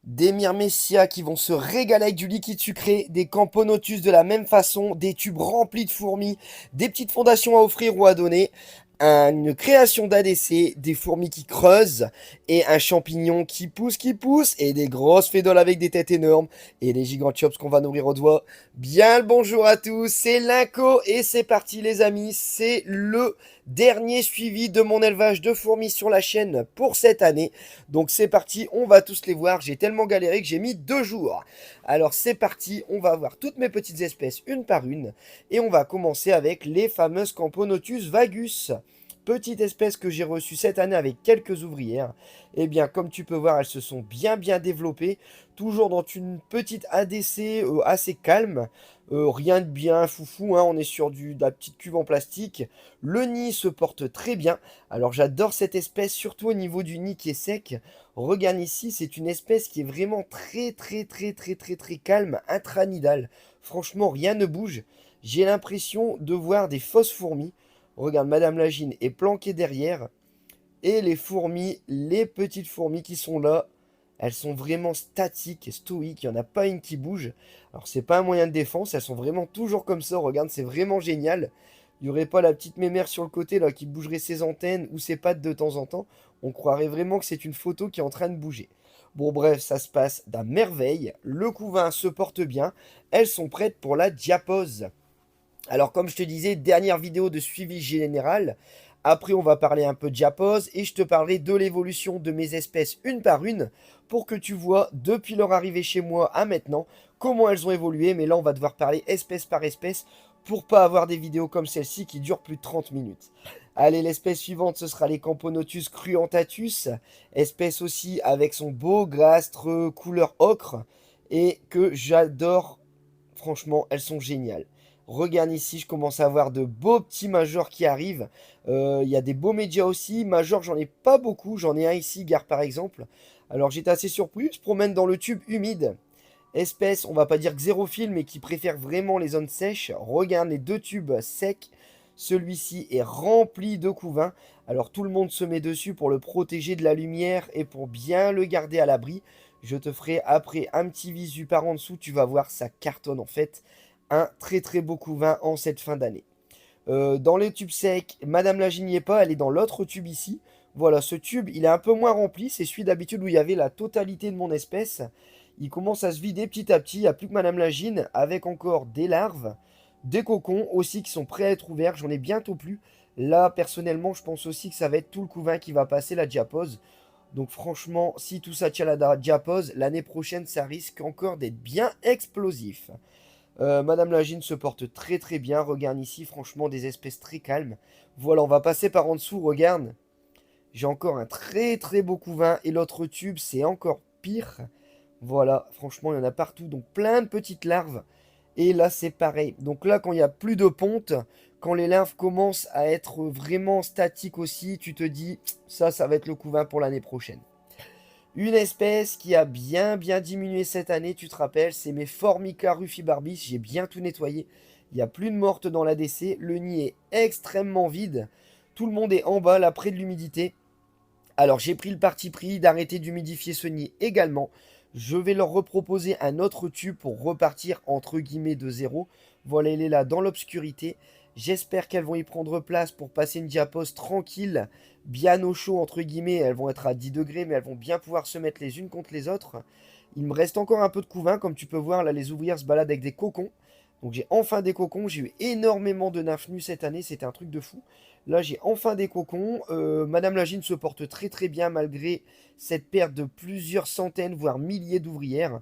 Des myrmécias qui vont se régaler avec du liquide sucré, des camponotus de la même façon, des tubes remplis de fourmis, des petites fondations à offrir ou à donner, une création d'ADC, des fourmis qui creusent, et un champignon qui pousse, et des grosses fédoles avec des têtes énormes, et des gigantes chops qu'on va nourrir au doigt. Bien le bonjour à tous, c'est Linko, et c'est parti les amis, c'est le dernier suivi de mon élevage de fourmis sur la chaîne pour cette année. Donc c'est parti, on va tous les voir. J'ai tellement galéré que j'ai mis 2 jours. Alors c'est parti, on va voir toutes mes petites espèces une par une. Et on va commencer avec les fameuses Camponotus vagus. Petite espèce que j'ai reçue cette année avec quelques ouvrières. Eh bien, comme tu peux voir, elles se sont bien développées. Toujours dans une petite ADC assez calme. Rien de bien foufou, hein, on est sur de la petite cuve en plastique. Le nid se porte très bien. Alors j'adore cette espèce, surtout au niveau du nid qui est sec. Regarde ici, c'est une espèce qui est vraiment très calme, intranidale. Franchement, rien ne bouge. J'ai l'impression de voir des fausses fourmis. Regarde, Madame Lagine est planquée derrière. Et les fourmis, les petites fourmis qui sont là, elles sont vraiment statiques, stoïques. Il n'y en a pas une qui bouge. Alors, c'est pas un moyen de défense. Elles sont vraiment toujours comme ça. Regarde, c'est vraiment génial. Il n'y aurait pas la petite mémère sur le côté là qui bougerait ses antennes ou ses pattes de temps en temps. On croirait vraiment que c'est une photo qui est en train de bouger. Bon, bref, ça se passe d'un merveille. Le couvain se porte bien. Elles sont prêtes pour la diapose. Alors, comme je te disais, dernière vidéo de suivi général. Après, on va parler un peu de diapose et je te parlerai de l'évolution de mes espèces une par une pour que tu vois depuis leur arrivée chez moi à maintenant comment elles ont évolué. Mais là, on va devoir parler espèce par espèce pour pas avoir des vidéos comme celle-ci qui durent plus de 30 minutes. Allez, l'espèce suivante, ce sera les Camponotus cruentatus, espèce aussi avec son beau gastre couleur ocre et que j'adore. Franchement, elles sont géniales. Regarde ici, je commence à avoir de beaux petits majors qui arrivent. Il y a des beaux médias aussi. Majors, j'en ai pas beaucoup. J'en ai un ici, gare par exemple. Alors j'étais assez surpris. Il se promène dans le tube humide. Espèce, on va pas dire xérophile, mais qui préfère vraiment les zones sèches. Regarde les deux tubes secs. Celui-ci est rempli de couvains. Alors tout le monde se met dessus pour le protéger de la lumière et pour bien le garder à l'abri. Je te ferai après un petit visu par en dessous. Tu vas voir, ça cartonne en fait. Un très beau couvain en cette fin d'année. Dans les tubes secs, Madame la n'y est pas, elle est dans l'autre tube ici. Voilà, ce tube, il est un peu moins rempli. C'est celui d'habitude où il y avait la totalité de mon espèce. Il commence à se vider petit à petit. Il n'y a plus que Madame la Gine avec encore des larves, des cocons aussi qui sont prêts à être ouverts. J'en ai bientôt plus. Là, personnellement, je pense aussi que ça va être tout le couvain qui va passer la diapose. Donc franchement, si tout ça tient la diapose, l'année prochaine, ça risque encore d'être bien explosif. Madame Lagine se porte très bien. Regarde ici, franchement, des espèces très calmes. Voilà, on va passer par en dessous. Regarde, j'ai encore un très beau couvain. Et l'autre tube, c'est encore pire. Voilà, franchement, il y en a partout. Donc plein de petites larves. Et là, c'est pareil. Donc là, quand il n'y a plus de ponte, quand les larves commencent à être vraiment statiques aussi, tu te dis, ça va être le couvain pour l'année prochaine. Une espèce qui a bien diminué cette année, tu te rappelles, c'est mes Formica rufibarbis. J'ai bien tout nettoyé. Il n'y a plus de mortes dans l'ADC. Le nid est extrêmement vide. Tout le monde est en bas, là, près de l'humidité. Alors, j'ai pris le parti pris d'arrêter d'humidifier ce nid également. Je vais leur reproposer un autre tube pour repartir entre guillemets de zéro. Voilà, elle est là dans l'obscurité. J'espère qu'elles vont y prendre place pour passer une diapose tranquille, bien au chaud entre guillemets. Elles vont être à 10 degrés, mais elles vont bien pouvoir se mettre les unes contre les autres. Il me reste encore un peu de couvain, comme tu peux voir, là les ouvrières se baladent avec des cocons. Donc j'ai enfin des cocons, j'ai eu énormément de nymphes nues cette année, c'était un truc de fou. Là j'ai enfin des cocons, Madame Lagine se porte très bien malgré cette perte de plusieurs centaines, voire milliers d'ouvrières.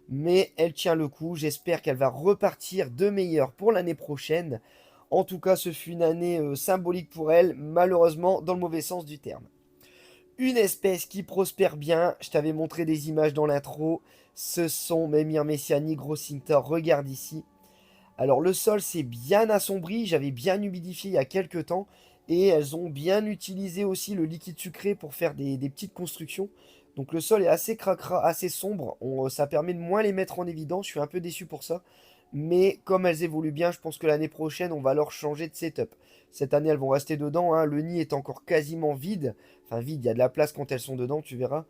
Mais elle tient le coup, j'espère qu'elle va repartir de meilleure pour l'année prochaine. En tout cas, ce fut une année symbolique pour elle, malheureusement dans le mauvais sens du terme. Une espèce qui prospère bien, je t'avais montré des images dans l'intro, ce sont mes Myrmecia nigrocinta, regarde ici. Alors le sol s'est bien assombri, j'avais bien humidifié il y a quelques temps et elles ont bien utilisé aussi le liquide sucré pour faire des petites constructions. Donc le sol est assez cracra, assez sombre, ça permet de moins les mettre en évidence, je suis un peu déçu pour ça. Mais comme elles évoluent bien, je pense que l'année prochaine, on va leur changer de setup. Cette année, elles vont rester dedans, hein. Le nid est encore quasiment vide. Enfin vide, il y a de la place quand elles sont dedans, tu verras.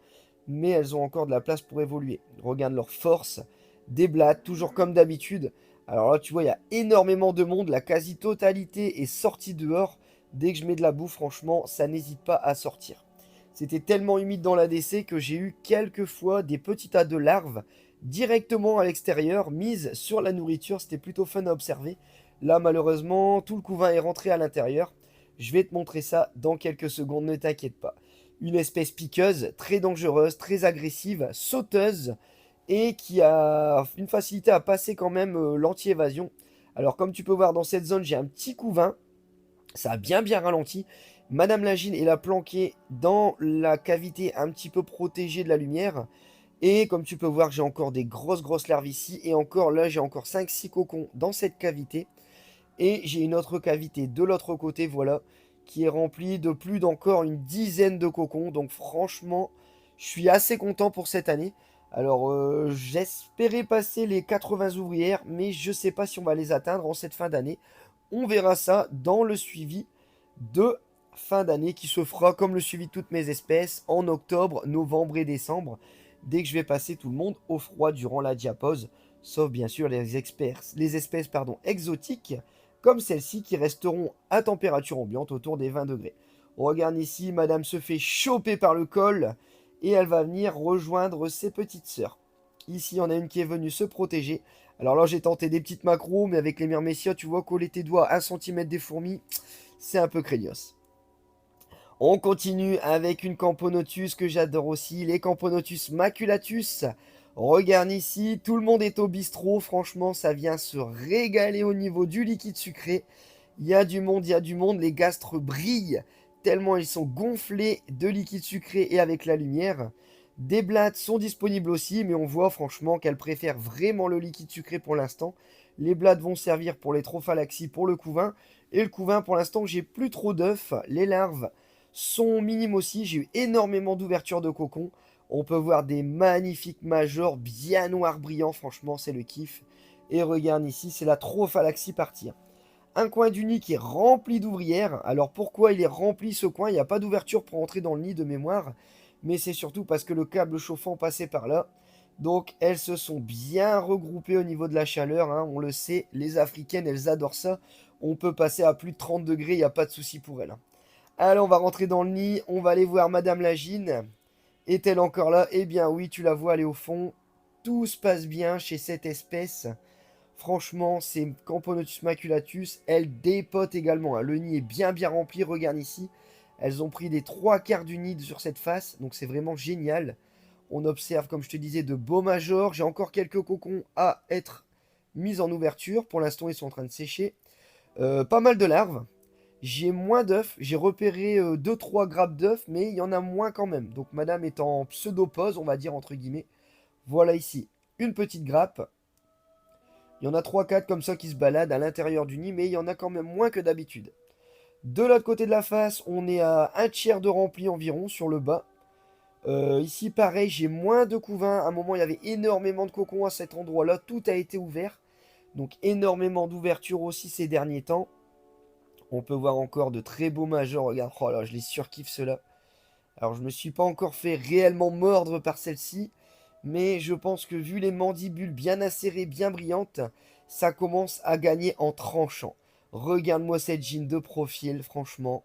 mais elles ont encore de la place pour évoluer. Regarde leur force, des blattes, toujours comme d'habitude. Alors là, tu vois, il y a énormément de monde, la quasi-totalité est sortie dehors. Dès que je mets de la boue, franchement, ça n'hésite pas à sortir. C'était tellement humide dans l'ADC que j'ai eu quelques fois des petits tas de larves directement à l'extérieur, mises sur la nourriture. C'était plutôt fun à observer. Là, malheureusement, tout le couvain est rentré à l'intérieur. Je vais te montrer ça dans quelques secondes, ne t'inquiète pas. Une espèce piqueuse, très dangereuse, très agressive, sauteuse, et qui a une facilité à passer quand même l'anti-évasion. Alors comme tu peux voir dans cette zone, j'ai un petit couvain, ça a bien ralenti. Madame Lagine est là planquée dans la cavité un petit peu protégée de la lumière. Et comme tu peux voir, j'ai encore des grosses larves ici. Et encore là, j'ai encore 5-6 cocons dans cette cavité. Et j'ai une autre cavité de l'autre côté, voilà, qui est remplie de plus d'encore une dizaine de cocons. Donc franchement, je suis assez content pour cette année. Alors j'espérais passer les 80 ouvrières, mais je sais pas si on va les atteindre en cette fin d'année. On verra ça dans le suivi de fin d'année qui se fera comme le suivi de toutes mes espèces en octobre, novembre et décembre, dès que je vais passer tout le monde au froid durant la diapause, sauf bien sûr les espèces exotiques comme celles-ci qui resteront à température ambiante autour des 20 degrés. On regarde ici, madame se fait choper par le col et elle va venir rejoindre ses petites sœurs. Ici, il y en a une qui est venue se protéger. Alors là, j'ai tenté des petites macros, mais avec les myrmécias, tu vois, coller tes doigts à 1 cm des fourmis, c'est un peu craignos. On continue avec une Camponotus que j'adore aussi, les Camponotus maculatus. Regarde ici, tout le monde est au bistrot, franchement ça vient se régaler au niveau du liquide sucré. Il y a du monde, les gastres brillent tellement ils sont gonflés de liquide sucré et avec la lumière. Des blattes sont disponibles aussi, mais on voit franchement qu'elles préfèrent vraiment le liquide sucré pour l'instant. Les blattes vont servir pour les trophalaxies pour le couvain. Et le couvain, pour l'instant, j'ai plus trop d'œufs. Les larves sont minimes aussi. J'ai eu énormément d'ouvertures de cocons. On peut voir des magnifiques majors bien noirs brillants. Franchement, c'est le kiff. Et regarde ici, c'est la trophalaxie partie 1. Un coin du nid qui est rempli d'ouvrières. Alors pourquoi il est rempli ce coin? Il n'y a pas d'ouverture pour entrer dans le nid de mémoire. Mais c'est surtout parce que le câble chauffant passait par là. Donc elles se sont bien regroupées au niveau de la chaleur, hein. On le sait, les Africaines, elles adorent ça. On peut passer à plus de 30 degrés, il n'y a pas de souci pour elles, hein. Allez, on va rentrer dans le nid. On va aller voir Madame Lagine. Est-elle encore là? Eh bien oui, tu la vois aller au fond. Tout se passe bien chez cette espèce. Franchement, c'est Camponotus maculatus. Elle dépote également, hein. Le nid est bien rempli. Regarde ici. Elles ont pris les 3 quarts du nid sur cette face. Donc c'est vraiment génial. On observe, comme je te disais, de beaux majors. J'ai encore quelques cocons à être mis en ouverture. Pour l'instant, ils sont en train de sécher. Pas mal de larves. J'ai moins d'œufs. J'ai repéré 2-3 grappes d'œufs, mais il y en a moins quand même. Donc madame est en pseudo-pause, on va dire entre guillemets. Voilà ici une petite grappe. Il y en a 3-4 comme ça qui se baladent à l'intérieur du nid, mais il y en a quand même moins que d'habitude. De l'autre côté de la face, on est à un tiers de rempli environ sur le bas. Ici, pareil, j'ai moins de couvains. À un moment, il y avait énormément de cocons à cet endroit-là. Tout a été ouvert. Donc, énormément d'ouverture aussi ces derniers temps. On peut voir encore de très beaux majors. Regarde, oh là, je les surkiffe ceux-là. Alors, je me suis pas encore fait réellement mordre par celle-ci. Mais je pense que vu les mandibules bien acérées, bien brillantes, ça commence à gagner en tranchant. Regarde-moi cette jean de profil, franchement.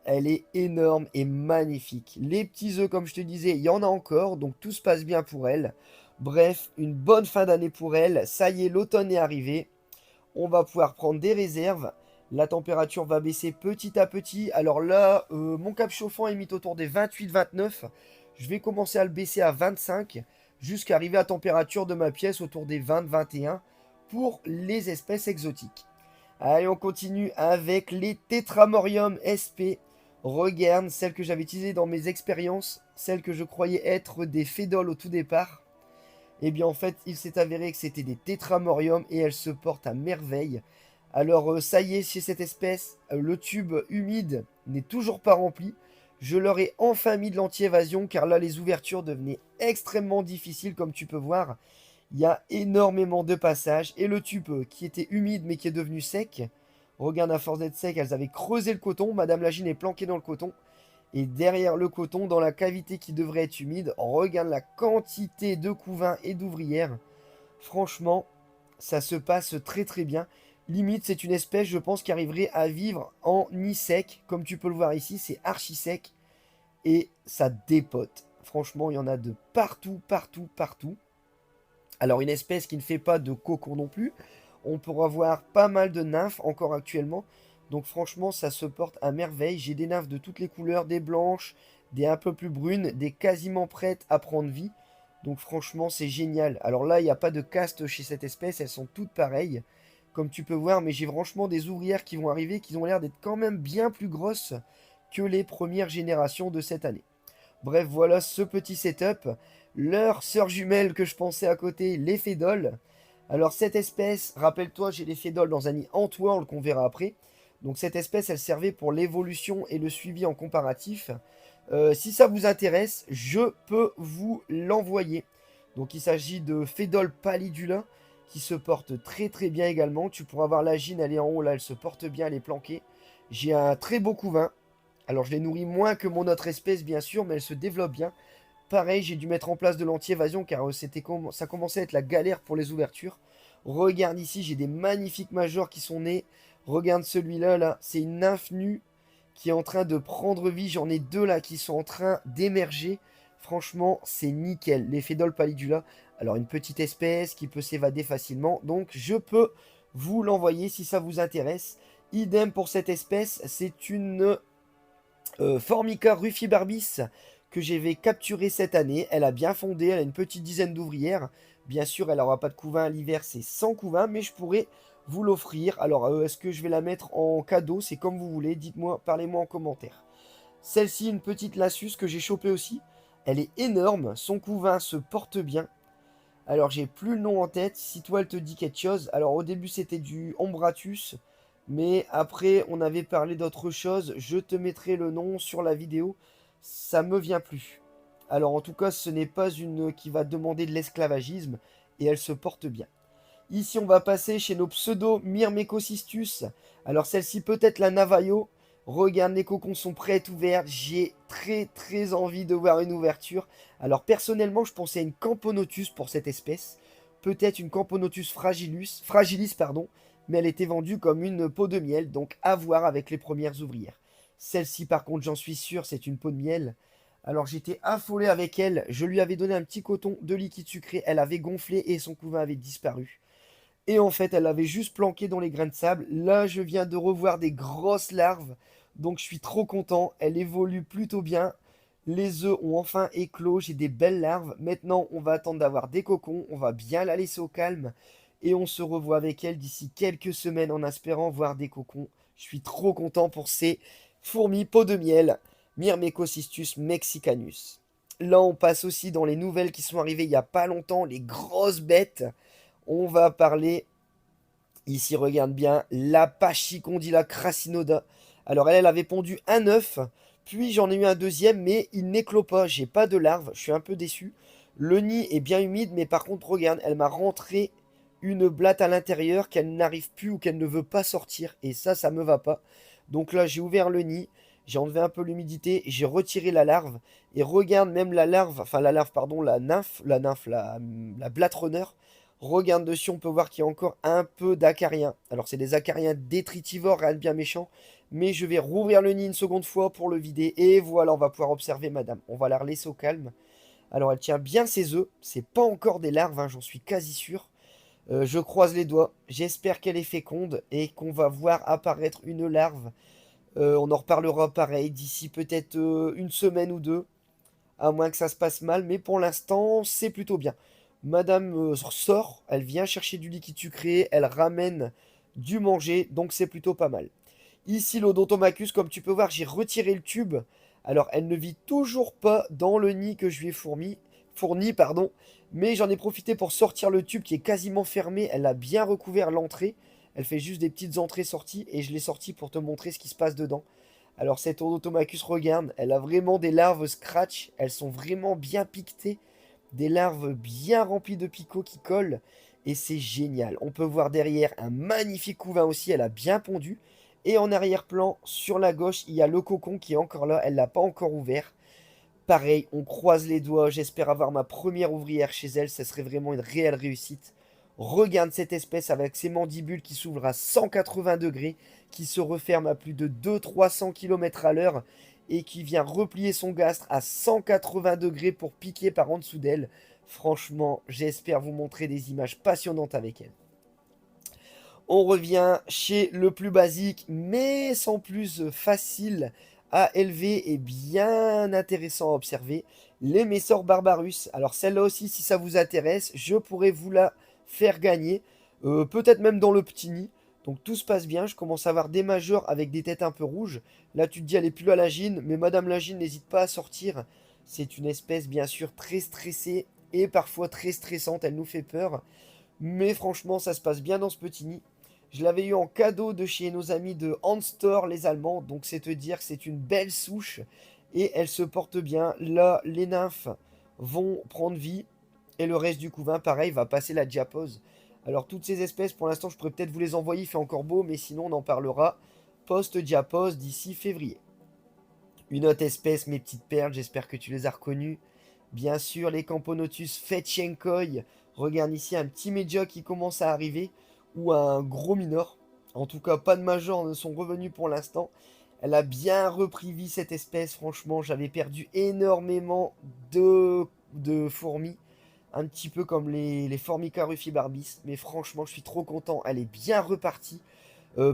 Elle est énorme et magnifique. Les petits œufs, comme je te disais, il y en a encore, donc tout se passe bien pour elle. Bref, une bonne fin d'année pour elle. Ça y est, l'automne est arrivé. On va pouvoir prendre des réserves. La température va baisser petit à petit. Alors là, mon cap chauffant est mis autour des 28-29. Je vais commencer à le baisser à 25 jusqu'à arriver à température de ma pièce autour des 20-21 pour les espèces exotiques. Allez, on continue avec les Tetramorium SP. Regarde, celle que j'avais utilisée dans mes expériences, celle que je croyais être des fédoles au tout départ. Eh bien en fait, il s'est avéré que c'était des Tetramorium et elles se portent à merveille. Alors ça y est, chez cette espèce, le tube humide n'est toujours pas rempli. Je leur ai enfin mis de l'anti-évasion car là les ouvertures devenaient extrêmement difficiles comme tu peux voir. Il y a énormément de passages et le tube qui était humide mais qui est devenu sec. Regarde, à force d'être sec, elles avaient creusé le coton. Madame Lagine est planquée dans le coton. Et derrière le coton, dans la cavité qui devrait être humide, regarde la quantité de couvains et d'ouvrières. Franchement, ça se passe très très bien. Limite, c'est une espèce, je pense, qui arriverait à vivre en nid sec. Comme tu peux le voir ici, c'est archi sec. Et ça dépote. Franchement, il y en a de partout, partout, partout. Alors, une espèce qui ne fait pas de cocon non plus. On pourra voir pas mal de nymphes encore actuellement. Donc franchement, ça se porte à merveille. J'ai des nymphes de toutes les couleurs, des blanches, des un peu plus brunes, des quasiment prêtes à prendre vie. Donc franchement, c'est génial. Alors là, il n'y a pas de caste chez cette espèce, elles sont toutes pareilles, comme tu peux voir. Mais j'ai franchement des ouvrières qui vont arriver, qui ont l'air d'être quand même bien plus grosses que les premières générations de cette année. Bref, voilà ce petit setup. Leur sœur jumelle que je pensais à côté, les fédoles. Alors cette espèce, rappelle-toi, j'ai les fédoles dans un nid Antworld qu'on verra après. Donc cette espèce, elle servait pour l'évolution et le suivi en comparatif. Si ça vous intéresse, je peux vous l'envoyer. Donc il s'agit de Fédole pallidula qui se porte très très bien également. Tu pourras voir la gine, elle est en haut là, elle se porte bien, elle est planquée. J'ai un très beau couvain. Alors je les nourris moins que mon autre espèce bien sûr, mais elle se développe bien. Pareil, j'ai dû mettre en place de l'anti-évasion car ça commençait à être la galère pour les ouvertures. Regarde ici, j'ai des magnifiques majors qui sont nés. Regarde celui-là, là, c'est une nymphe nue qui est en train de prendre vie. J'en ai deux là qui sont en train d'émerger. Franchement, c'est nickel. Les Fédol pallidula. Alors, une petite espèce qui peut s'évader facilement. Donc, je peux vous l'envoyer si ça vous intéresse. Idem pour cette espèce. C'est une Formica rufibarbis que j'avais capturée cette année. Elle a bien fondé. Elle a une petite dizaine d'ouvrières. Bien sûr, elle n'aura pas de couvain à l'hiver. C'est sans couvain. Mais je pourrais vous l'offrir. Alors, est-ce que je vais la mettre en cadeau? C'est comme vous voulez. Dites-moi, parlez-moi en commentaire. Celle-ci, une petite Lassus que j'ai chopée aussi. Elle est énorme. Son couvain se porte bien. Alors, j'ai plus le nom en tête. Si toi, elle te dit quelque chose. Alors, au début, c'était du Ombratus. Mais après, on avait parlé d'autre chose. Je te mettrai le nom sur la vidéo. Ça me vient plus. Alors, en tout cas, ce n'est pas une qui va demander de l'esclavagisme. Et elle se porte bien. Ici, on va passer chez nos pseudo Myrmecocystus. Alors, celle-ci peut être la Navajo. Regarde, les cocons sont prêts à être ouverts. J'ai très très envie de voir une ouverture. Alors, personnellement, je pensais à une Camponotus pour cette espèce. Peut-être une Camponotus fragilis, pardon. Mais elle était vendue comme une peau de miel. Donc, à voir avec les premières ouvrières. Celle-ci, par contre, j'en suis sûr, c'est une peau de miel. Alors, j'étais affolé avec elle. Je lui avais donné un petit coton de liquide sucré. Elle avait gonflé et son couvain avait disparu. Et en fait, elle avait juste planqué dans les grains de sable. Là, je viens de revoir des grosses larves. Donc, je suis trop content. Elle évolue plutôt bien. Les œufs ont enfin éclos. J'ai des belles larves. Maintenant, on va attendre d'avoir des cocons. On va bien la laisser au calme. Et on se revoit avec elle d'ici quelques semaines en espérant voir des cocons. Je suis trop content pour ces fourmis peau de miel. Myrmecocystus mexicanus. Là, on passe aussi dans les nouvelles qui sont arrivées il n'y a pas longtemps. Les grosses bêtes. On va parler, ici regarde bien, la Pachycondyla crasinoda. Alors elle avait pondu un œuf, puis j'en ai eu un deuxième, mais il n'éclot pas, j'ai pas de larves, je suis un peu déçu. Le nid est bien humide, mais par contre regarde, elle m'a rentré une blatte à l'intérieur qu'elle n'arrive plus ou qu'elle ne veut pas sortir, et ça me va pas. Donc là j'ai ouvert le nid, j'ai enlevé un peu l'humidité, j'ai retiré la larve, et regarde même la larve, enfin la larve pardon, la blatte runner. Regarde dessus, on peut voir qu'il y a encore un peu d'acariens. Alors, c'est des acariens détritivores, rien de bien méchant. Mais je vais rouvrir le nid une seconde fois pour le vider. Et voilà, on va pouvoir observer madame. On va la laisser au calme. Alors, elle tient bien ses œufs. C'est pas encore des larves, hein, j'en suis quasi sûr. Je croise les doigts. J'espère qu'elle est féconde et qu'on va voir apparaître une larve. On en reparlera pareil d'ici peut-être une semaine ou deux à moins que ça se passe mal, mais pour l'instant, c'est plutôt bien. Madame sort, elle vient chercher du liquide sucré, elle ramène du manger, donc c'est plutôt pas mal. Ici, l'Odontomachus, comme tu peux voir, j'ai retiré le tube. Alors, elle ne vit toujours pas dans le nid que je lui ai fourni, pardon, mais j'en ai profité pour sortir le tube qui est quasiment fermé. Elle a bien recouvert l'entrée. Elle fait juste des petites entrées-sorties et je l'ai sorti pour te montrer ce qui se passe dedans. Alors cette Odontomachus, regarde, elle a vraiment des larves scratch, elles sont vraiment bien piquetées, des larves bien remplies de picots qui collent, et c'est génial. On peut voir derrière un magnifique couvain aussi, elle a bien pondu, Et en arrière-plan, sur la gauche, il y a le cocon qui est encore là, elle l'a pas encore ouvert. Pareil, on croise les doigts, j'espère avoir ma première ouvrière chez elle, ça serait vraiment une réelle réussite. Regarde cette espèce avec ses mandibules qui s'ouvrent à 180 degrés, qui se referme à plus de 200-300 km à l'heure et qui vient replier son gastre à 180 degrés pour piquer par en dessous d'elle. Franchement, j'espère vous montrer des images passionnantes avec elle. On revient chez le plus basique, mais sans plus facile à élever et bien intéressant à observer, les Messor Barbarus. Alors celle-là aussi, si ça vous intéresse, je pourrais vous la faire gagner, peut-être même dans le petit nid. Donc tout se passe bien, je commence à avoir des majors avec des têtes un peu rouges. Là tu te dis elle est plus là la Lagine, mais Madame Lagine n'hésite pas à sortir. C'est une espèce bien sûr très stressée et parfois très stressante, elle nous fait peur. Mais franchement ça se passe bien dans ce petit nid. Je l'avais eu en cadeau de chez nos amis de Handstor, les Allemands. Donc c'est te dire que c'est une belle souche. Et elle se porte bien. Là, les nymphes vont prendre vie. Et le reste du couvain, pareil, va passer la diapause. Alors toutes ces espèces, pour l'instant, je pourrais peut-être vous les envoyer. Il fait encore beau, mais sinon on en parlera post-diapause d'ici février. Une autre espèce, mes petites perles, j'espère que tu les as reconnues. Bien sûr, les Camponotus Fetchenkoi. Regarde ici un petit média qui commence à arriver. Ou un gros minor. En tout cas, pas de major ne sont revenus pour l'instant. Elle a bien repris vie cette espèce. Franchement, j'avais perdu énormément de fourmis. Un petit peu comme les Formica rufibarbis. Mais franchement, je suis trop content. Elle est bien repartie.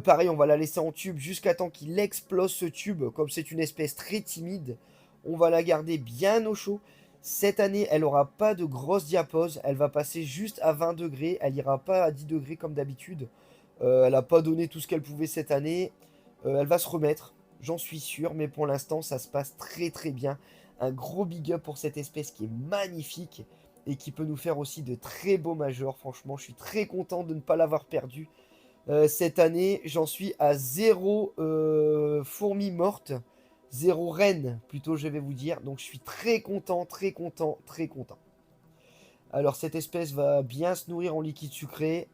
Pareil, on va la laisser en tube jusqu'à temps qu'il explose ce tube. Comme c'est une espèce très timide, on va la garder bien au chaud. Cette année, elle n'aura pas de grosse diapause. Elle va passer juste à 20 degrés. Elle ira pas à 10 degrés comme d'habitude. Elle n'a pas donné tout ce qu'elle pouvait cette année. Elle va se remettre, j'en suis sûr. Mais pour l'instant, ça se passe très très bien. Un gros big up pour cette espèce qui est magnifique. Et qui peut nous faire aussi de très beaux majors. Franchement, je suis très content de ne pas l'avoir perdu. Cette année, j'en suis à zéro fourmi morte, zéro reine plutôt, je vais vous dire. Donc je suis très content, très content, très content. Alors cette espèce va bien se nourrir en liquide sucré,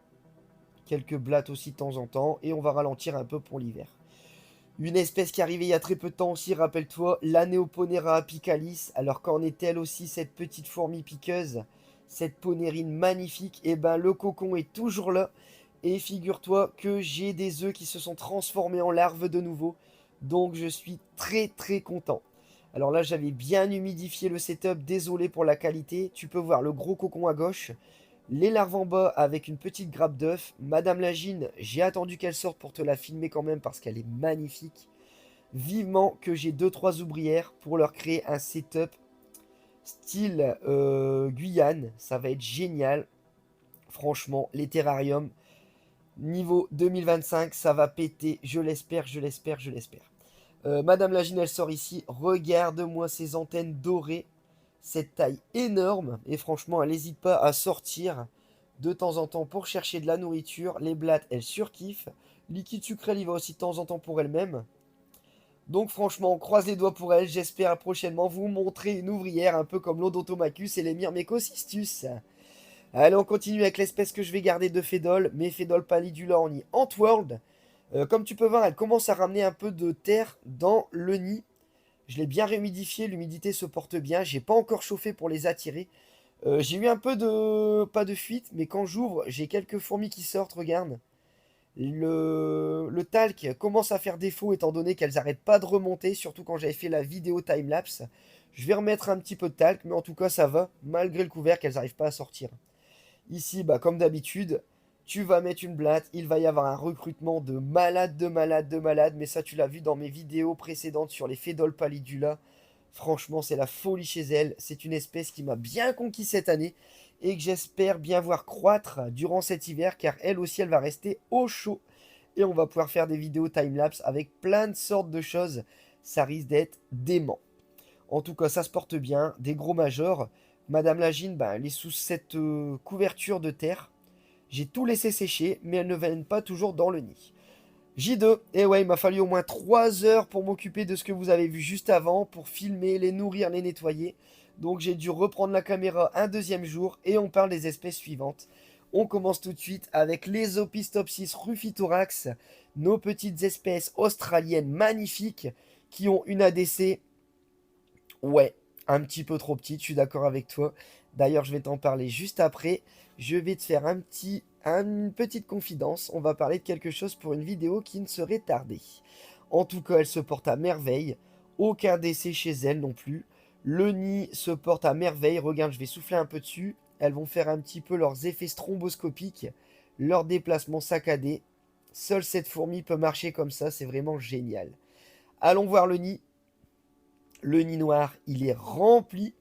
quelques blattes aussi de temps en temps, et on va ralentir un peu pour l'hiver. Une espèce qui est arrivée il y a très peu de temps aussi, rappelle-toi, la Neoponera apicalis. Alors qu'en est-elle aussi cette petite fourmi piqueuse, cette ponérine magnifique? Et ben le cocon est toujours là. Et figure-toi que j'ai des œufs qui se sont transformés en larves de nouveau. Donc je suis très très content. Alors là j'avais bien humidifié le setup, désolé pour la qualité. Tu peux voir le gros cocon à gauche, les larves en bas avec une petite grappe d'œuf. Madame Lagine, j'ai attendu qu'elle sorte pour te la filmer quand même parce qu'elle est magnifique. Vivement que j'ai 2-3 ouvrières pour leur créer un setup style Guyane. Ça va être génial. Franchement, les terrariums, niveau 2025, ça va péter. Je l'espère, je l'espère, je l'espère. Madame Lagine, elle sort ici. Regarde-moi ces antennes dorées. Cette taille énorme. Et franchement, elle n'hésite pas à sortir de temps en temps pour chercher de la nourriture. Les blattes, elle surkiffe. Liquide sucré, elle y va aussi de temps en temps pour elle-même. Donc franchement, on croise les doigts pour elle. J'espère prochainement vous montrer une ouvrière un peu comme l'Odontomachus et les Myrmecocystus. Allez, on continue avec l'espèce que je vais garder de Fédol, mes Fédol pallidula en nid Antworld. Comme tu peux voir, elle commence à ramener un peu de terre dans le nid. Je l'ai bien réhumidifié, l'humidité se porte bien. J'ai pas encore chauffé pour les attirer. J'ai eu un peu de... pas de fuite, mais quand j'ouvre, j'ai quelques fourmis qui sortent, regarde. Le talc commence à faire défaut étant donné qu'elles n'arrêtent pas de remonter, surtout quand j'avais fait la vidéo timelapse. Je vais remettre un petit peu de talc, mais en tout cas ça va, malgré le couvercle, elles n'arrivent pas à sortir. Ici, bah, comme d'habitude, tu vas mettre une blatte, il va y avoir un recrutement de malades, de malades, de malades, mais ça tu l'as vu dans mes vidéos précédentes sur les Fédol pallidula. Franchement, c'est la folie chez elle. C'est une espèce qui m'a bien conquis cette année et que j'espère bien voir croître durant cet hiver car elle aussi, elle va rester au chaud. Et on va pouvoir faire des vidéos timelapse avec plein de sortes de choses. Ça risque d'être dément. En tout cas, ça se porte bien. Des gros majors. Madame Lagine, ben, elle est sous cette couverture de terre. J'ai tout laissé sécher, mais elles ne viennent pas toujours dans le nid. J2, et ouais, il m'a fallu au moins 3 heures pour m'occuper de ce que vous avez vu juste avant, pour filmer, les nourrir, les nettoyer. Donc j'ai dû reprendre la caméra un deuxième jour, et on parle des espèces suivantes. On commence tout de suite avec les Opistopsis rufithorax, nos petites espèces australiennes magnifiques qui ont une ADC, ouais, un petit peu trop petite, je suis d'accord avec toi. D'ailleurs, je vais t'en parler juste après. Je vais te faire une petite confidence. On va parler de quelque chose pour une vidéo qui ne serait tardée. En tout cas, elle se porte à merveille. Aucun décès chez elle non plus. Le nid se porte à merveille. Regarde, je vais souffler un peu dessus. Elles vont faire un petit peu leurs effets stromboscopiques, leurs déplacements saccadés. Seule cette fourmi peut marcher comme ça, c'est vraiment génial. Allons voir le nid. Le nid noir, il est rempli.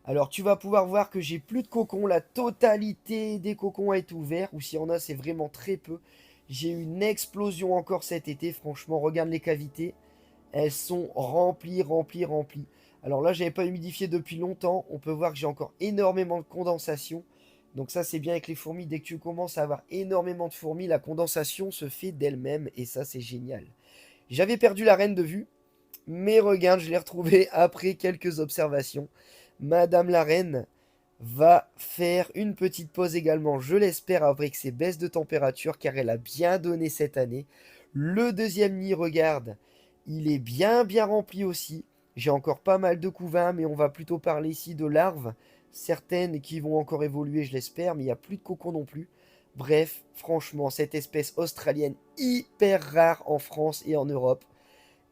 Alors tu vas pouvoir voir que j'ai plus de cocons. La totalité des cocons a été ouvert. Ou s'il y en a, c'est vraiment très peu. J'ai eu une explosion encore cet été. Franchement, regarde les cavités. Elles sont remplies, remplies, remplies. Alors là, j'avais pas humidifié depuis longtemps. On peut voir que j'ai encore énormément de condensation. Donc ça, c'est bien avec les fourmis. Dès que tu commences à avoir énormément de fourmis, la condensation se fait d'elle-même. Et ça, c'est génial. J'avais perdu la reine de vue. Mais regarde, je l'ai retrouvée après quelques observations. Madame la reine va faire une petite pause également, je l'espère, avec ses baisses de température, car elle a bien donné cette année. Le deuxième nid, regarde, il est bien rempli aussi. J'ai encore pas mal de couvains, mais on va plutôt parler ici de larves. Certaines qui vont encore évoluer, je l'espère, mais il n'y a plus de cocons non plus. Bref, franchement, cette espèce australienne hyper rare en France et en Europe,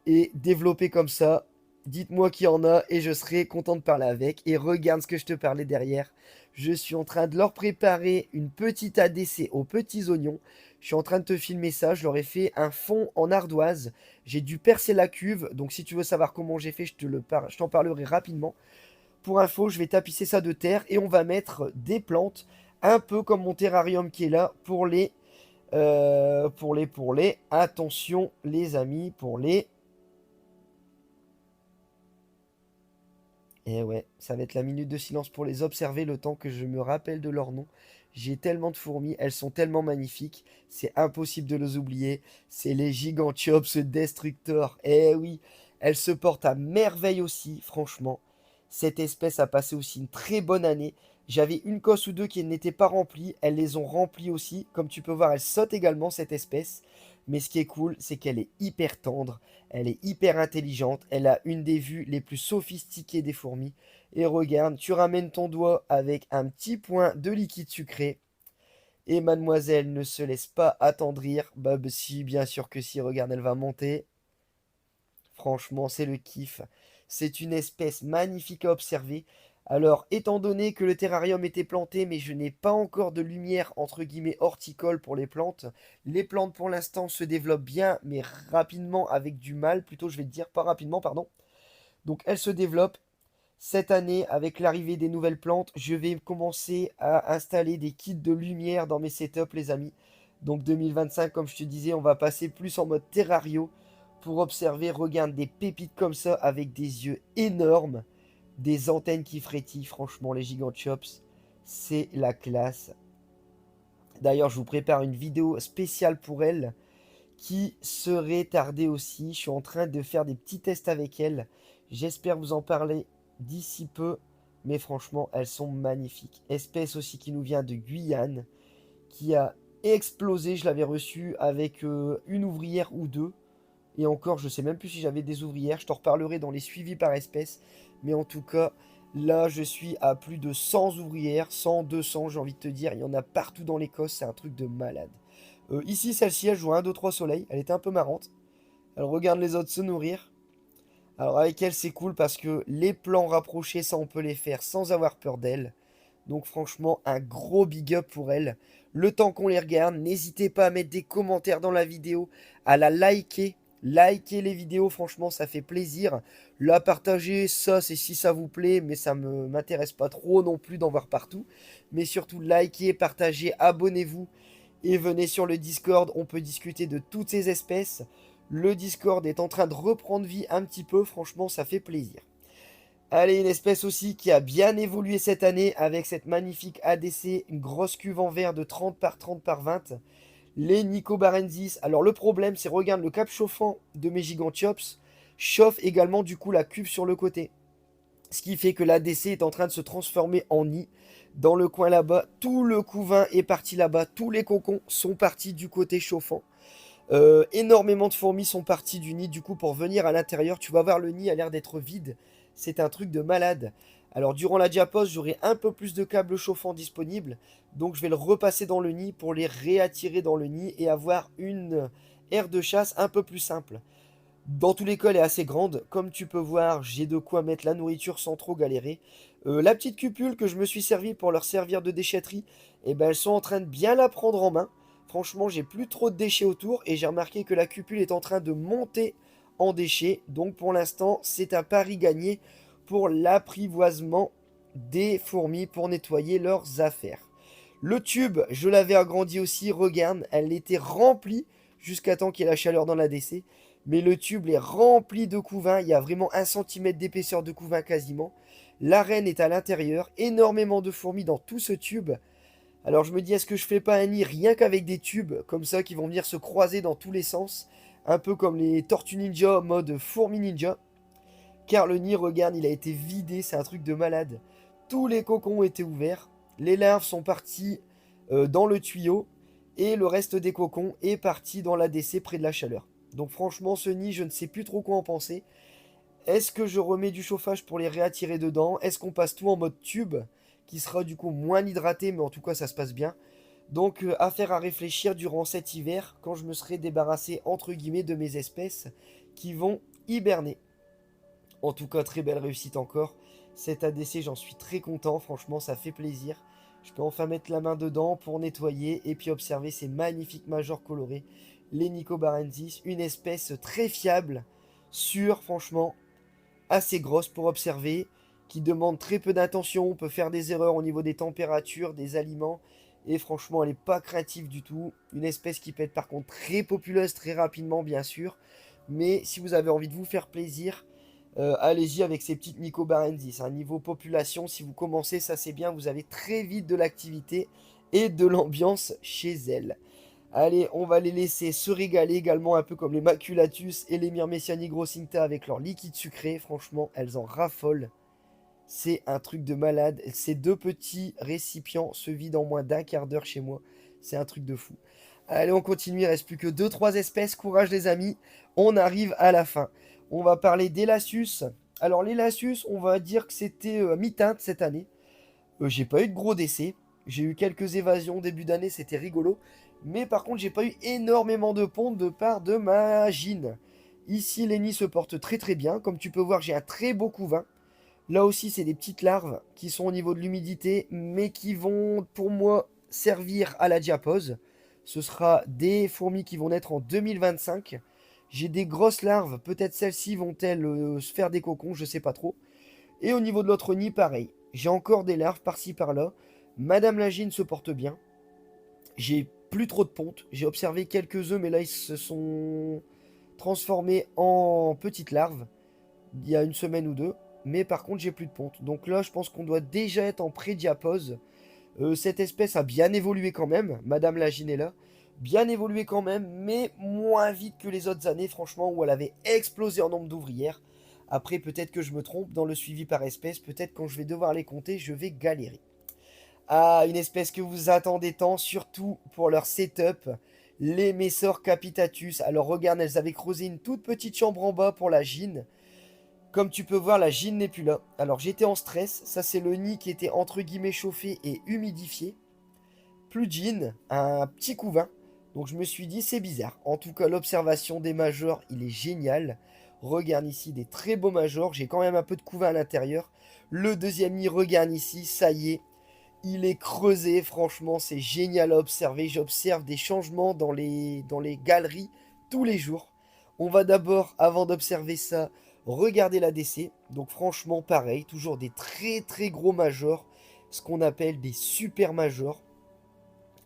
et développer comme ça, dites-moi qu'il y en a et je serai content de parler avec. Et regarde ce que je te parlais derrière. Je suis en train de leur préparer une petite ADC aux petits oignons. Je suis en train de te filmer ça. Je leur ai fait un fond en ardoise. J'ai dû percer la cuve. Donc si tu veux savoir comment j'ai fait, je t'en parlerai rapidement. Pour info, je vais tapisser ça de terre et on va mettre des plantes. Un peu comme mon terrarium qui est là pour les. Attention les amis, pour les. Et ouais, ça va être la minute de silence pour les observer le temps que je me rappelle de leur nom. J'ai tellement de fourmis, elles sont tellement magnifiques, c'est impossible de les oublier. C'est les Gigantiops Destructor. Eh oui, elles se portent à merveille aussi, franchement. Cette espèce a passé aussi une très bonne année. J'avais une cosse ou deux qui n'étaient pas remplies, elles les ont remplies aussi. Comme tu peux voir, elle saute également cette espèce. Mais ce qui est cool, c'est qu'elle est hyper tendre. Elle est hyper intelligente, elle a une des vues les plus sophistiquées des fourmis. Et regarde, tu ramènes ton doigt avec un petit point de liquide sucré. Et mademoiselle ne se laisse pas attendrir. Bah si, bien sûr que si, regarde, elle va monter. Franchement, c'est le kiff. C'est une espèce magnifique à observer. Alors, étant donné que le terrarium était planté, mais je n'ai pas encore de lumière entre guillemets horticole pour les plantes pour l'instant se développent bien, mais rapidement avec du mal. Plutôt, je vais te dire pas rapidement, pardon. Donc, elles se développent. Cette année, avec l'arrivée des nouvelles plantes, je vais commencer à installer des kits de lumière dans mes setups, les amis. Donc 2025, comme je te disais, on va passer plus en mode terrario pour observer. Regarde des pépites comme ça avec des yeux énormes, des antennes qui frétillent. Franchement, les Gigantiops, c'est la classe. D'ailleurs, je vous prépare une vidéo spéciale pour elles qui serait tardée aussi. Je suis en train de faire des petits tests avec elles. J'espère vous en parler d'ici peu. Mais franchement, elles sont magnifiques. Espèce aussi qui nous vient de Guyane, qui a explosé. Je l'avais reçu avec une ouvrière ou deux. Et encore, je sais même plus si j'avais des ouvrières. Je t'en reparlerai dans les suivis par espèce. Mais en tout cas, là, je suis à plus de 100 ouvrières. 100, 200, j'ai envie de te dire. Il y en a partout dans l'Écosse. C'est un truc de malade. Ici, celle-ci, elle joue 1, 2, 3 soleil. Elle était un peu marrante. Elle regarde les autres se nourrir. Alors avec elle, c'est cool parce que les plans rapprochés, ça, on peut les faire sans avoir peur d'elle. Donc franchement, un gros big up pour elle. Le temps qu'on les regarde, n'hésitez pas à mettre des commentaires dans la vidéo, à la liker. Likez les vidéos, franchement, ça fait plaisir. La partager, ça, c'est si ça vous plaît, mais ça m'intéresse pas trop non plus d'en voir partout. Mais surtout, likez, partagez, abonnez-vous et venez sur le Discord. On peut discuter de toutes ces espèces. Le Discord est en train de reprendre vie un petit peu, franchement, ça fait plaisir. Allez, une espèce aussi qui a bien évolué cette année avec cette magnifique ADC, une grosse cuve en verre de 30 par 30 par 20. Les Nicobarensis. Alors le problème, c'est regarde le cap chauffant de mes Gigantiops chauffe également du coup la cuve sur le côté. Ce qui fait que l'ADC est en train de se transformer en nid. Dans le coin là-bas, tout le couvain est parti là-bas. Tous les cocons sont partis du côté chauffant. Énormément de fourmis sont parties du nid. Du coup, pour venir à l'intérieur, tu vas voir le nid a l'air d'être vide. C'est un truc de malade. Alors, durant la diapause, j'aurai un peu plus de câbles chauffants disponibles. Donc, je vais le repasser dans le nid pour les réattirer dans le nid et avoir une aire de chasse un peu plus simple. Dans tous les cas, elle est assez grande. Comme tu peux voir, j'ai de quoi mettre la nourriture sans trop galérer. La petite cupule que je me suis servi pour leur servir de déchetterie, eh ben, elles sont en train de bien la prendre en main. Franchement, j'ai plus trop de déchets autour et j'ai remarqué que la cupule est en train de monter en déchets. Donc pour l'instant, c'est un pari gagné pour l'apprivoisement des fourmis pour nettoyer leurs affaires. Le tube, je l'avais agrandi aussi, regarde, elle était remplie jusqu'à temps qu'il y ait la chaleur dans la DC. Mais le tube est rempli de couvain, il y a vraiment 1 cm d'épaisseur de couvain quasiment. La reine est à l'intérieur, énormément de fourmis dans tout ce tube. Alors je me dis, est-ce que je fais pas un nid rien qu'avec des tubes comme ça qui vont venir se croiser dans tous les sens, un peu comme les Tortues Ninja mode fourmi ninja. Car le nid, regarde, il a été vidé, c'est un truc de malade. Tous les cocons ont été ouverts, les larves sont parties dans le tuyau et le reste des cocons est parti dans l'ADC près de la chaleur. Donc franchement, ce nid, je ne sais plus trop quoi en penser. Est-ce que je remets du chauffage pour les réattirer dedans? Est-ce qu'on passe tout en mode tube, qui sera du coup moins hydraté, mais en tout cas ça se passe bien. Donc affaire à réfléchir durant cet hiver, quand je me serai débarrassé entre guillemets de mes espèces qui vont hiberner. En tout cas, très belle réussite encore. Cet ADC, j'en suis très content, franchement ça fait plaisir. Je peux enfin mettre la main dedans pour nettoyer et puis observer ces magnifiques majors colorés. Les Nicobarensis, une espèce très fiable, sûre, franchement, assez grosse pour observer, qui demande très peu d'attention, on peut faire des erreurs au niveau des températures, des aliments, et franchement elle n'est pas craintive du tout. Une espèce qui peut être par contre très populeuse très rapidement bien sûr, mais si vous avez envie de vous faire plaisir, allez-y avec ces petites Nicobarensis. Un niveau population, si vous commencez, ça c'est bien, vous avez très vite de l'activité et de l'ambiance chez elles. Allez, on va les laisser se régaler également, un peu comme les Maculatus et les Myrmecia nigrocinta avec leur liquide sucré. Franchement, elles en raffolent. C'est un truc de malade. Ces deux petits récipients se vident en moins d'1/4 d'heure chez moi. C'est un truc de fou. Allez, on continue. Il reste plus que deux trois espèces. Courage les amis. On arrive à la fin. On va parler des Lasius. Alors les Lasius, on va dire que c'était mi-teinte cette année. J'ai pas eu de gros décès. J'ai eu quelques évasions début d'année, c'était rigolo. Mais par contre, j'ai pas eu énormément de pontes de part de ma gine. Ici, les nids se portent très très bien. Comme tu peux voir, j'ai un très beau couvain. Là aussi, c'est des petites larves qui sont au niveau de l'humidité, mais qui vont, pour moi, servir à la diapause. Ce sera des fourmis qui vont naître en 2025. J'ai des grosses larves, peut-être celles-ci vont-elles se faire des cocons, je sais pas trop. Et au niveau de l'autre nid, pareil. J'ai encore des larves par-ci par-là. Madame Lagine se porte bien. J'ai plus trop de pontes. J'ai observé quelques œufs, mais là, ils se sont transformés en petites larves il y a une semaine ou deux. Mais par contre, j'ai plus de pontes. Donc là, je pense qu'on doit déjà être en pré-diapause. Cette espèce a bien évolué quand même. Madame Lagine est là. Bien évolué quand même, mais moins vite que les autres années, franchement, où elle avait explosé en nombre d'ouvrières. Après, peut-être que je me trompe dans le suivi par espèce. Peut-être quand je vais devoir les compter, je vais galérer. Ah, une espèce que vous attendez tant, surtout pour leur setup, les Messor capitatus. Alors regarde, elles avaient creusé une toute petite chambre en bas pour la gine. Comme tu peux voir, la gine n'est plus là. Alors j'étais en stress, ça c'est le nid qui était entre guillemets chauffé et humidifié. Plus de gine, un petit couvain. Donc je me suis dit c'est bizarre. En tout cas l'observation des majors, il est génial. Regarde ici des très beaux majors, j'ai quand même un peu de couvain à l'intérieur. Le deuxième nid, regarde ici, ça y est, il est creusé, franchement, c'est génial à observer. J'observe des changements dans les galeries tous les jours. On va d'abord, avant d'observer ça, regarder la l'ADC. Donc franchement, pareil, toujours des très très gros majors, ce qu'on appelle des super majors.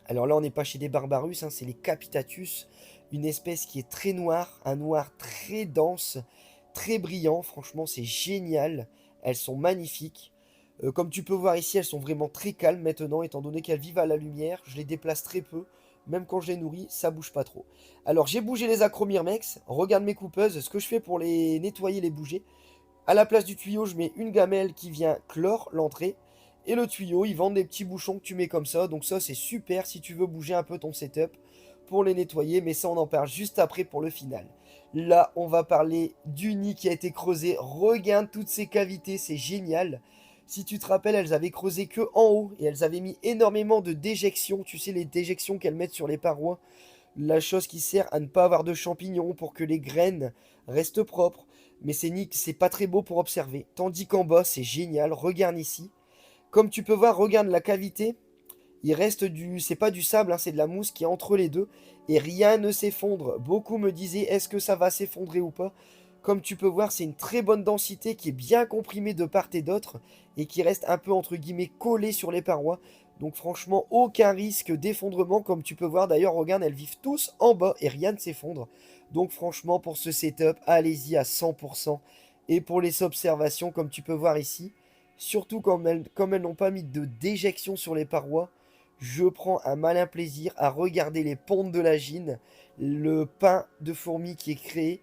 Alors là, on n'est pas chez des Barbarus, hein, c'est les Capitatus, une espèce qui est très noire, un noir très dense, très brillant. Franchement, c'est génial. Elles sont magnifiques. Comme tu peux voir ici, elles sont vraiment très calmes maintenant, étant donné qu'elles vivent à la lumière. Je les déplace très peu. Même quand je les nourris, ça bouge pas trop. Alors, j'ai bougé les Acromyrmex. Regarde mes coupeuses. Ce que je fais pour les nettoyer, les bouger. À la place du tuyau, je mets une gamelle qui vient clore l'entrée. Et le tuyau, ils vendent des petits bouchons que tu mets comme ça. Donc ça, c'est super si tu veux bouger un peu ton setup pour les nettoyer. Mais ça, on en parle juste après pour le final. Là, on va parler du nid qui a été creusé. Regarde toutes ces cavités, c'est génial. Si tu te rappelles, elles avaient creusé que en haut et elles avaient mis énormément de déjections. Tu sais, les déjections qu'elles mettent sur les parois. La chose qui sert à ne pas avoir de champignons pour que les graines restent propres. Mais c'est pas très beau pour observer. Tandis qu'en bas, c'est génial. Regarde ici. Comme tu peux voir, regarde la cavité. Il reste c'est pas du sable, hein, c'est de la mousse qui est entre les deux. Et rien ne s'effondre. Beaucoup me disaient, est-ce que ça va s'effondrer ou pas? Comme tu peux voir, c'est une très bonne densité qui est bien comprimée de part et d'autre. Et qui reste un peu, entre guillemets, collée sur les parois. Donc franchement, aucun risque d'effondrement. Comme tu peux voir, d'ailleurs, regarde, elles vivent tous en bas et rien ne s'effondre. Donc franchement, pour ce setup, allez-y à 100%. Et pour les observations, comme tu peux voir ici, surtout comme elles n'ont pas mis de déjection sur les parois, je prends un malin plaisir à regarder les pontes de la gine, le pain de fourmis qui est créé.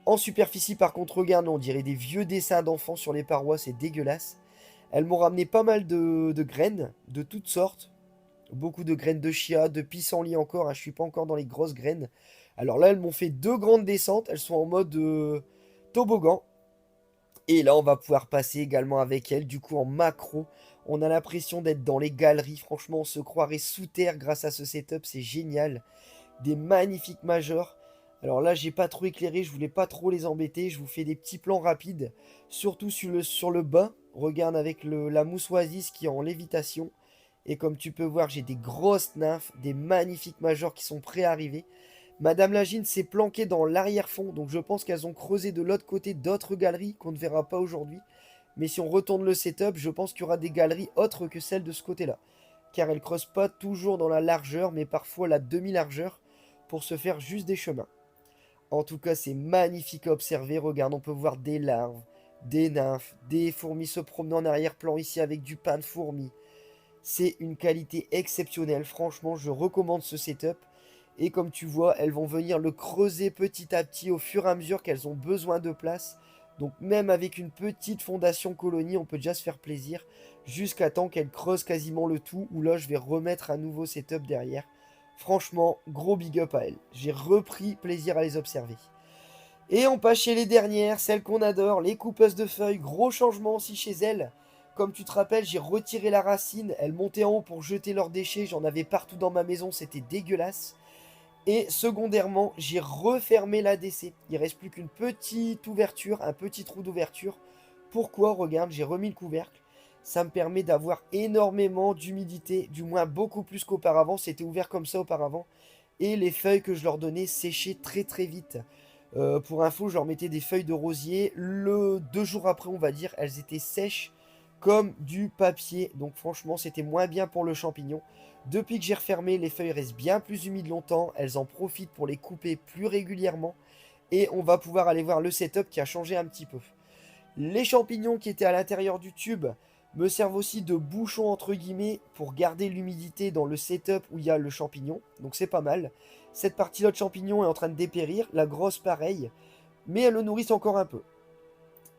En superficie, par contre, regarde, on dirait des vieux dessins d'enfants sur les parois, c'est dégueulasse. Elles m'ont ramené pas mal de graines, de toutes sortes. Beaucoup de graines de chia, de pissenlit encore, hein, je suis pas encore dans les grosses graines. Alors là, elles m'ont fait deux grandes descentes, elles sont en mode toboggan. Et là, on va pouvoir passer également avec elles, du coup en macro. On a l'impression d'être dans les galeries, franchement, on se croirait sous terre grâce à ce setup, c'est génial. Des magnifiques majors. Alors là, j'ai pas trop éclairé, je voulais pas trop les embêter, je vous fais des petits plans rapides, surtout sur le bas. Regarde avec la mousse oasis qui est en lévitation. Et comme tu peux voir, j'ai des grosses nymphes, des magnifiques majors qui sont prêts à arriver. Madame Lagine s'est planquée dans l'arrière-fond, donc je pense qu'elles ont creusé de l'autre côté d'autres galeries qu'on ne verra pas aujourd'hui. Mais si on retourne le setup, je pense qu'il y aura des galeries autres que celles de ce côté-là. Car elles creusent pas toujours dans la largeur, mais parfois la demi-largeur, pour se faire juste des chemins. En tout cas, c'est magnifique à observer. Regarde, on peut voir des larves, des nymphes, des fourmis se promener en arrière-plan ici avec du pain de fourmis. C'est une qualité exceptionnelle. Franchement, je recommande ce setup. Et comme tu vois, elles vont venir le creuser petit à petit au fur et à mesure qu'elles ont besoin de place. Donc même avec une petite fondation colonie, on peut déjà se faire plaisir. Jusqu'à temps qu'elles creusent quasiment le tout. Où là, je vais remettre un nouveau setup derrière. Franchement, gros big up à elles. J'ai repris plaisir à les observer. Et on passe chez les dernières, celles qu'on adore, les coupeuses de feuilles. Gros changement aussi chez elles. Comme tu te rappelles, j'ai retiré la racine. Elles montaient en haut pour jeter leurs déchets. J'en avais partout dans ma maison, c'était dégueulasse. Et secondairement, j'ai refermé l'ADC. Il reste plus qu'une petite ouverture, un petit trou d'ouverture. Pourquoi? Regarde, j'ai remis le couvercle. Ça me permet d'avoir énormément d'humidité, du moins beaucoup plus qu'auparavant. C'était ouvert comme ça auparavant. Et les feuilles que je leur donnais séchaient très très vite. Pour info, je leur mettais des feuilles de rosier. 2 jours après, on va dire, elles étaient sèches comme du papier. Donc franchement, c'était moins bien pour le champignon. Depuis que j'ai refermé, les feuilles restent bien plus humides longtemps. Elles en profitent pour les couper plus régulièrement. Et on va pouvoir aller voir le setup qui a changé un petit peu. Les champignons qui étaient à l'intérieur du tube me servent aussi de bouchon entre guillemets pour garder l'humidité dans le setup où il y a le champignon. Donc c'est pas mal. Cette partie-là de champignon est en train de dépérir. La grosse pareil. Mais elle le nourrissent encore un peu.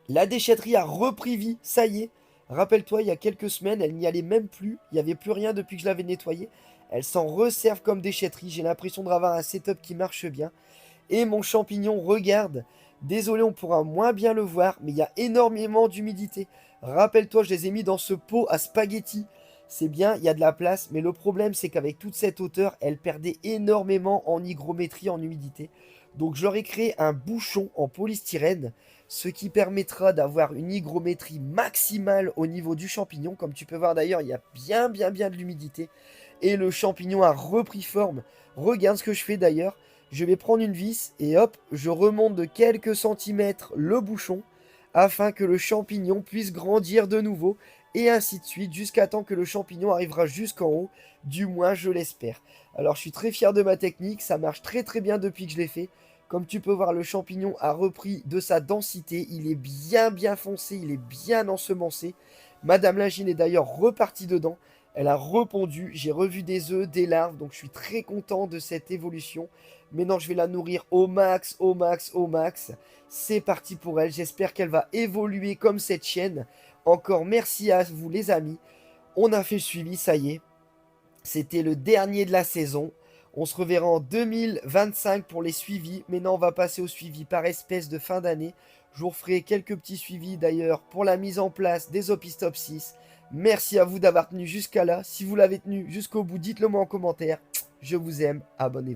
La déchetterie a repris vie. Ça y est. Rappelle-toi, il y a quelques semaines, elle n'y allait même plus. Il n'y avait plus rien depuis que je l'avais nettoyée. Elle s'en resservent comme déchetterie. J'ai l'impression d'avoir un setup qui marche bien. Et mon champignon, regarde. Désolé, on pourra moins bien le voir, mais il y a énormément d'humidité. Rappelle-toi, je les ai mis dans ce pot à spaghetti. C'est bien, il y a de la place, mais le problème, c'est qu'avec toute cette hauteur, elle perdait énormément en hygrométrie, en humidité. Donc, j'aurais créé un bouchon en polystyrène, ce qui permettra d'avoir une hygrométrie maximale au niveau du champignon. Comme tu peux voir d'ailleurs, il y a bien de l'humidité. Et le champignon a repris forme. Regarde ce que je fais d'ailleurs. Je vais prendre une vis et hop, je remonte de quelques centimètres le bouchon afin que le champignon puisse grandir de nouveau et ainsi de suite jusqu'à temps que le champignon arrivera jusqu'en haut, du moins je l'espère. Alors je suis très fier de ma technique, ça marche très bien depuis que je l'ai fait. Comme tu peux voir, le champignon a repris de sa densité, il est bien foncé, il est bien ensemencé. Madame Lagine est d'ailleurs repartie dedans. Elle a repondu, j'ai revu des œufs, des larves, donc je suis très content de cette évolution. Maintenant, je vais la nourrir au max, au max, au max. C'est parti pour elle. J'espère qu'elle va évoluer comme cette chienne. Encore merci à vous les amis. On a fait le suivi, ça y est. C'était le dernier de la saison. On se reverra en 2025 pour les suivis. Maintenant, on va passer au suivi par espèce de fin d'année. Je vous referai quelques petits suivis d'ailleurs pour la mise en place des Opistopsis. Merci à vous d'avoir tenu jusqu'à là. Si vous l'avez tenu jusqu'au bout, dites-le moi en commentaire. Je vous aime. Abonnez-vous.